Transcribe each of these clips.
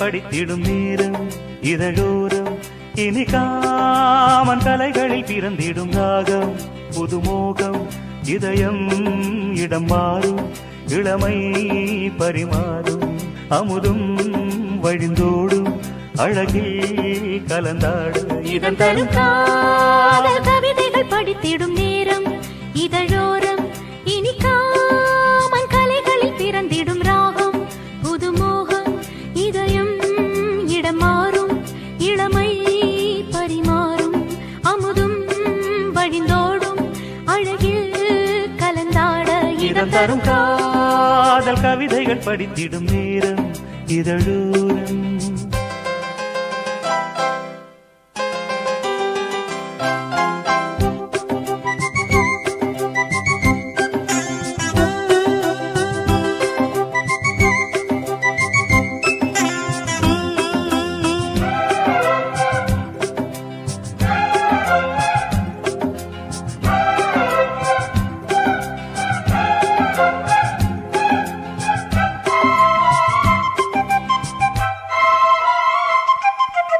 படித்திடும் நேரம் இதழோரம் இனி காமன் கலைகளில் பிறந்திடும் ராகம் புதுமோகம் இதயம் இடம் மாறும் இளமை பரிமாறும் அமுதும் வழிந்தோடும் அழகில் கலந்தாடு இதன் தரும் காதல் கவிதைகள் படித்திடும் நேரம் இதழோரம் இனி காமன் கலைகளில் பிறந்திடும் ராகம் புதுமோகம் இதயம் இடம் மாறும் இளமை பரிமாறும் அமுதும் வழிந்தோடும் அழகில் கலந்தாட இதன் தரும் காதல் கவிதைகள் படித்திடும் நேரம் இதழோரம்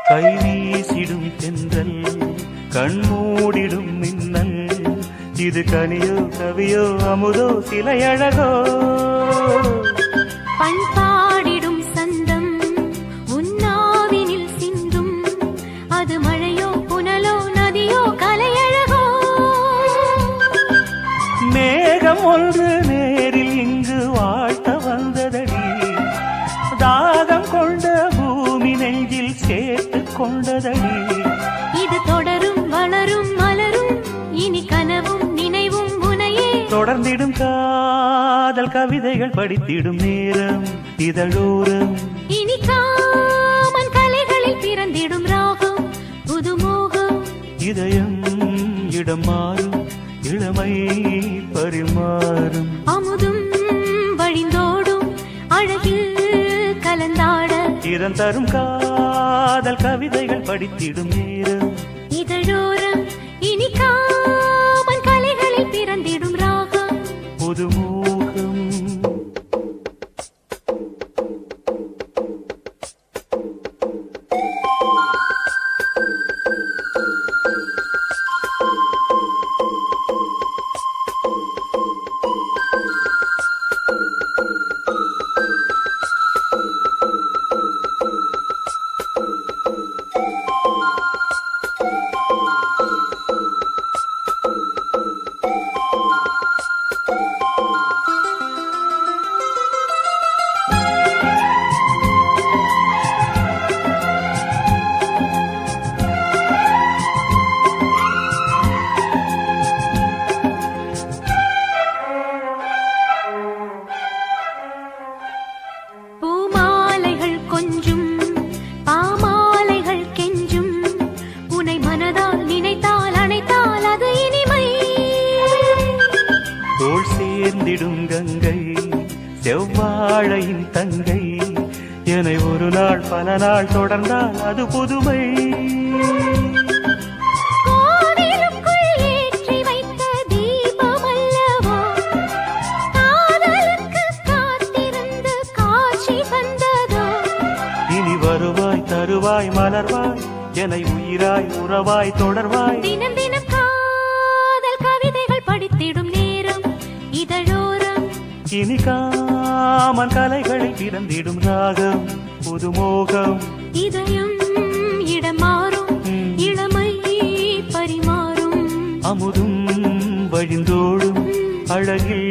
கை வீசிடும் தென்றல் கண்மூடிடும் மின்னல் இது கனியோ கவியோ அமுதோ சிலை அழகோ பண்பாடிடும் சந்தம் உன்னாவினில் சிந்தும் அது மழையோ புனலோ நதியோ கலையழகோ மேகம் ஒன்று நேரில் இங்கு வாழ்த்த வந்ததடி தாகம் கொண்ட பூமி நெஞ்சில் சேர்த்து கொண்டதடி இது தொடரும் வளரும் மலரும் இனி கனவும் நினைவும் உனையே தொடர்ந்திடும் காதல் கவிதைகள் படித்திடும் நேரம் இதழோரம் இனி காமன் கலைகளில் பிறந்திடும் ராகம் புதுமோகம் இதயம் இடம் மாறும் இளமை பரிமாறும் அமுதும் வழிந்தோடும் அழகில் கலந்தாட இதன் தரும் காதல் கவிதைகள் படித்திடும் நேரம் இதழோரம் இனி காமன் கலைகளில் பிறந்திடும் ராகம் புதுமோகம் பூமாலைகள் கொஞ்சும் பாமாலைகள் கெஞ்சும் உனை மனதால் நினைத்தால் அணைத்தால் அது இனிமை தோள் சேர்ந்திடும் கங்கை செவ்வாழையின் தங்கை என ஒரு நாள் பல நாள் தொடர்ந்தால் அது புதுமை கோவிலுக்குள் ஏற்றி வைத்த தீபம் அல்லவோ காதலுக்கு காத்திருந்து காட்சி தந்ததோ இனி வருவாய் தருவாய் மலர்வாய் என உயிராய் உறவாய் தொடர்வாய் தினம் தினம் காதல் கவிதைகள் படித்திடும் நேரம் இதழோரம் இனி காமன் கலைகளில் பிறந்திடும் ராகம் புதுமோகம் இதயம் இடம் மாறும் இளமை பரிமாறும் அமுதும் வழிந்தோடும் அழகில்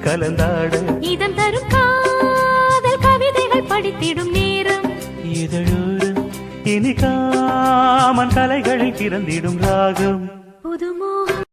கலந்தாட இதம் தரும் காதல் கவிதைகள் படித்திடும் நேரம் இதழோரம் இனி காமன் கலைகளில் பிறந்திடும் ராகம்